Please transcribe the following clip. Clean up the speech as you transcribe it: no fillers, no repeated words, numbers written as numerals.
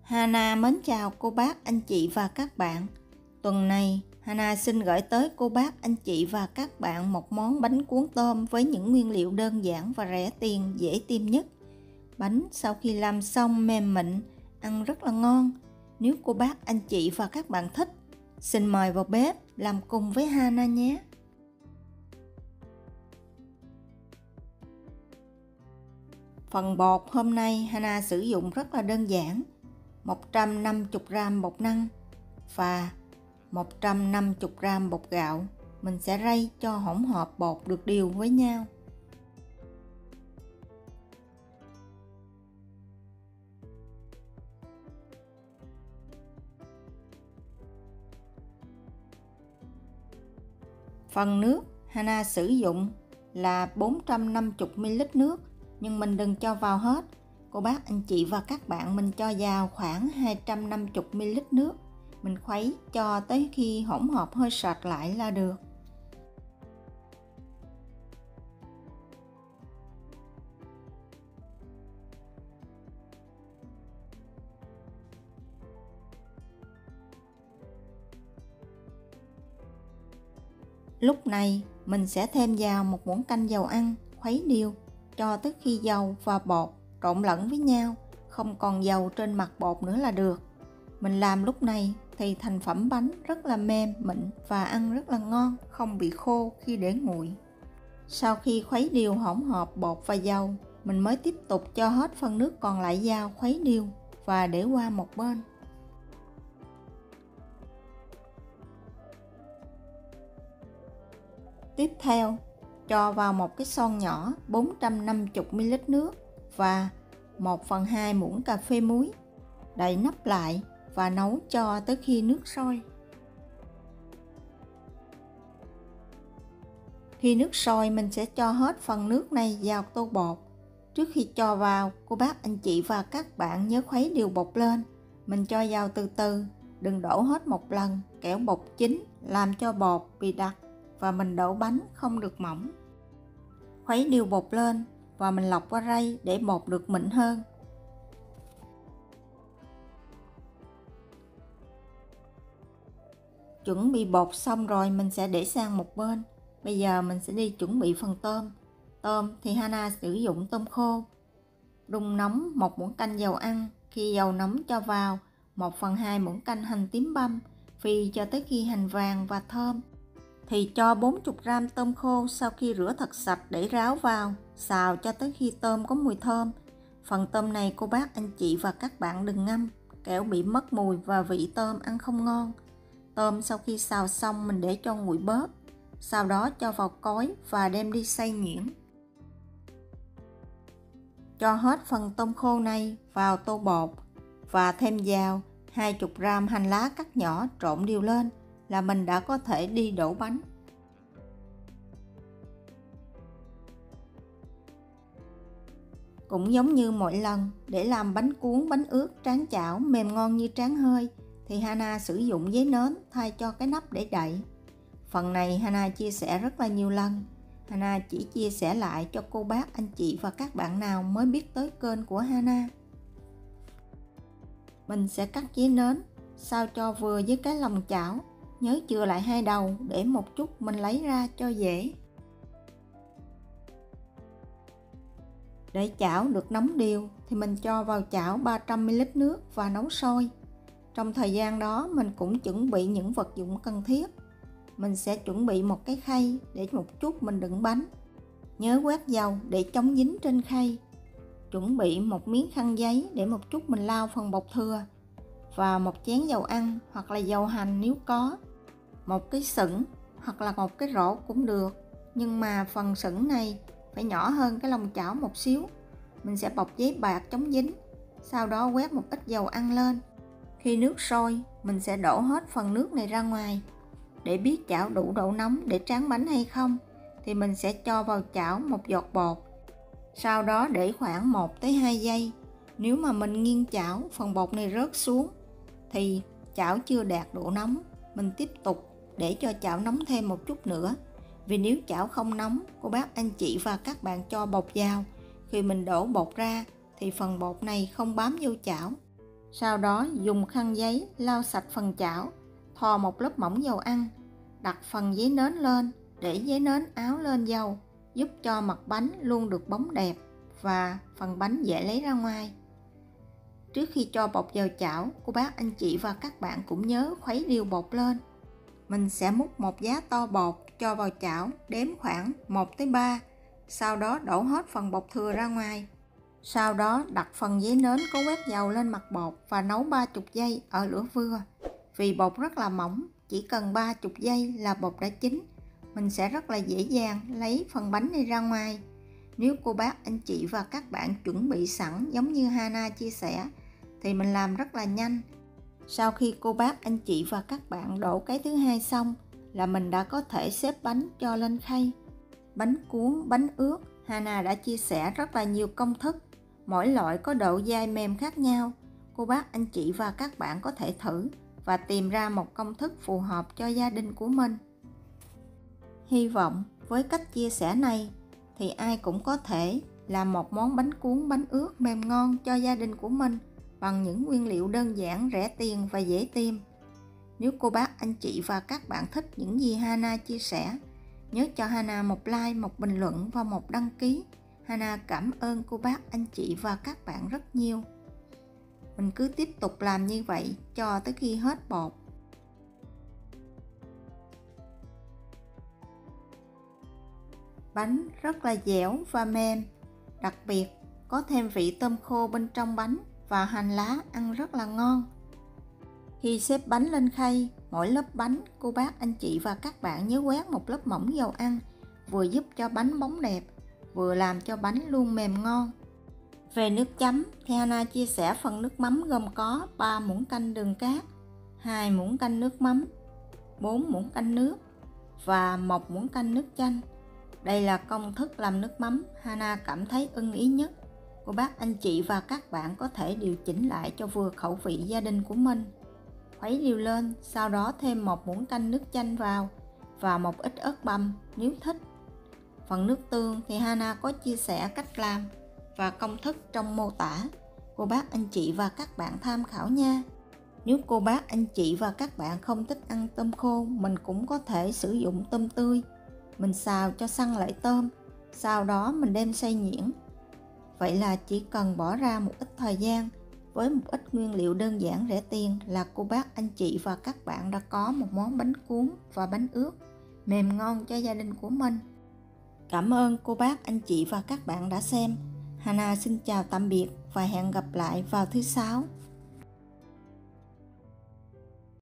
Hana mến chào cô bác, anh chị và các bạn. Tuần này, Hana xin gửi tới cô bác, anh chị và các bạn một món bánh cuốn tôm với những nguyên liệu đơn giản và rẻ tiền, dễ tìm nhất. Bánh sau khi làm xong mềm mịn, ăn rất là ngon. Nếu cô bác, anh chị và các bạn thích, xin mời vào bếp làm cùng với Hana nhé. Phần bột hôm nay Hana sử dụng rất là đơn giản. 150g bột năng và 150g bột gạo. Mình sẽ rây cho hỗn hợp bột được đều với nhau. Phần nước Hana sử dụng là 450ml nước, nhưng mình đừng cho vào hết. Cô bác, anh chị và các bạn mình cho vào khoảng 250ml nước. Mình khuấy cho tới khi hỗn hợp hơi sệt lại là được. Lúc này mình sẽ thêm vào một muỗng canh dầu ăn, khuấy đều cho tới khi dầu và bột trộn lẫn với nhau, không còn dầu trên mặt bột nữa là được. Mình làm lúc này thì thành phẩm bánh rất là mềm mịn và ăn rất là ngon, không bị khô khi để nguội. Sau khi khuấy đều hỗn hợp bột và dầu, mình mới tiếp tục cho hết phần nước còn lại vào khuấy đều và để qua một bên. Tiếp theo, cho vào một cái son nhỏ 450ml nước và 1/2 muỗng cà phê muối. Đậy nắp lại và nấu cho tới khi nước sôi. Khi nước sôi, mình sẽ cho hết phần nước này vào tô bột. Trước khi cho vào, cô bác, anh chị và các bạn nhớ khuấy đều bột lên. Mình cho vào từ từ, đừng đổ hết một lần, kẻo bột chín làm cho bột bị đặc và mình đổ bánh không được mỏng. Khuấy đều bột lên và mình lọc qua rây để bột được mịn hơn. Chuẩn bị bột xong rồi mình sẽ để sang một bên. Bây giờ mình sẽ đi chuẩn bị phần tôm. Tôm thì Hana sử dụng tôm khô. Đun nóng một muỗng canh dầu ăn. Khi dầu nóng cho vào 1/2 muỗng canh hành tím băm, phi cho tới khi hành vàng và thơm. Thì cho 40g tôm khô sau khi rửa thật sạch để ráo vào, xào cho tới khi tôm có mùi thơm. Phần tôm này cô bác, anh chị và các bạn đừng ngâm, kẻo bị mất mùi và vị tôm ăn không ngon. Tôm sau khi xào xong mình để cho nguội bớt, sau đó cho vào cối và đem đi xay nhuyễn. Cho hết phần tôm khô này vào tô bột và thêm vào 20g hành lá cắt nhỏ trộn đều lên là mình đã có thể đi đổ bánh. Cũng giống như mọi lần, để làm bánh cuốn, bánh ướt, tráng chảo mềm ngon như tráng hơi thì Hana sử dụng giấy nến thay cho cái nắp để đậy. Phần này Hana chia sẻ rất là nhiều lần. Hana chỉ chia sẻ lại cho cô bác, anh chị và các bạn nào mới biết tới kênh của Hana. Mình sẽ cắt giấy nến sao cho vừa với cái lòng chảo. Nhớ chừa lại hai đầu để một chút mình lấy ra cho dễ. Để chảo được nóng đều thì mình cho vào chảo 300ml nước và nấu sôi. Trong thời gian đó mình cũng chuẩn bị những vật dụng cần thiết. Mình sẽ chuẩn bị một cái khay để một chút mình đựng bánh. Nhớ quét dầu để chống dính trên khay. Chuẩn bị một miếng khăn giấy để một chút mình lau phần bột thừa. Và một chén dầu ăn hoặc là dầu hành nếu có. Một cái sửng hoặc là một cái rổ cũng được. Nhưng mà phần sửng này phải nhỏ hơn cái lòng chảo một xíu. Mình sẽ bọc giấy bạc chống dính. Sau đó quét một ít dầu ăn lên. Khi nước sôi, mình sẽ đổ hết phần nước này ra ngoài. Để biết chảo đủ độ nóng để tráng bánh hay không, thì mình sẽ cho vào chảo một giọt bột. Sau đó để khoảng 1 tới 2 giây. Nếu mà mình nghiêng chảo, phần bột này rớt xuống, thì chảo chưa đạt độ nóng. Mình tiếp tục để cho chảo nóng thêm một chút nữa. Vì nếu chảo không nóng, cô bác, anh chị và các bạn cho bột vào. Khi mình đổ bột ra, thì phần bột này không bám vô chảo. Sau đó dùng khăn giấy lau sạch phần chảo, thoa một lớp mỏng dầu ăn, đặt phần giấy nến lên, để giấy nến áo lên dầu, giúp cho mặt bánh luôn được bóng đẹp và phần bánh dễ lấy ra ngoài. Trước khi cho bột vào chảo, cô bác anh chị và các bạn cũng nhớ khuấy đều bột lên. Mình sẽ múc một giá to bột cho vào chảo, đếm khoảng 1 tới 3, sau đó đổ hết phần bột thừa ra ngoài. Sau đó đặt phần giấy nến có quét dầu lên mặt bột và nấu 30 giây ở lửa vừa. Vì bột rất là mỏng, chỉ cần 30 giây là bột đã chín. Mình sẽ rất là dễ dàng lấy phần bánh này ra ngoài. Nếu cô bác anh chị và các bạn chuẩn bị sẵn giống như Hana chia sẻ thì mình làm rất là nhanh. Sau khi cô bác anh chị và các bạn đổ cái thứ hai xong là mình đã có thể xếp bánh cho lên khay. Bánh cuốn, bánh ướt, Hana đã chia sẻ rất là nhiều công thức. Mỗi loại có độ dai mềm khác nhau. Cô bác anh chị và các bạn có thể thử và tìm ra một công thức phù hợp cho gia đình của mình. Hy vọng với cách chia sẻ này thì ai cũng có thể làm một món bánh cuốn, bánh ướt mềm ngon cho gia đình của mình bằng những nguyên liệu đơn giản, rẻ tiền và dễ tìm. Nếu cô bác anh chị và các bạn thích những gì Hana chia sẻ, nhớ cho Hana một like, một bình luận và một đăng ký. Hana cảm ơn cô bác anh chị và các bạn rất nhiều. Mình cứ tiếp tục làm như vậy cho tới khi hết bột. Bánh rất là dẻo và mềm, đặc biệt có thêm vị tôm khô bên trong bánh và hành lá ăn rất là ngon. Khi xếp bánh lên khay, mỗi lớp bánh cô bác anh chị và các bạn nhớ quét một lớp mỏng dầu ăn, vừa giúp cho bánh bóng đẹp, vừa làm cho bánh luôn mềm ngon. Về nước chấm thì Hana chia sẻ phần nước mắm gồm có 3 muỗng canh đường cát, 2 muỗng canh nước mắm, 4 muỗng canh nước và 1 muỗng canh nước chanh. Đây là công thức làm nước mắm Hana cảm thấy ưng ý nhất. Cô bác anh chị và các bạn có thể điều chỉnh lại cho vừa khẩu vị gia đình của mình. Khuấy đều lên, sau đó thêm 1 muỗng canh nước chanh vào và một ít ớt băm nếu thích. Phần nước tương thì Hana có chia sẻ cách làm và công thức trong mô tả. Cô bác anh chị và các bạn tham khảo nha. Nếu cô bác anh chị và các bạn không thích ăn tôm khô, mình cũng có thể sử dụng tôm tươi. Mình xào cho săn lại tôm, sau đó mình đem xay nhuyễn. Vậy là chỉ cần bỏ ra một ít thời gian với một ít nguyên liệu đơn giản rẻ tiền là cô bác anh chị và các bạn đã có một món bánh cuốn và bánh ướt mềm ngon cho gia đình của mình. Cảm ơn cô bác anh chị và các bạn đã xem. Hana xin chào tạm biệt và hẹn gặp lại vào thứ 6.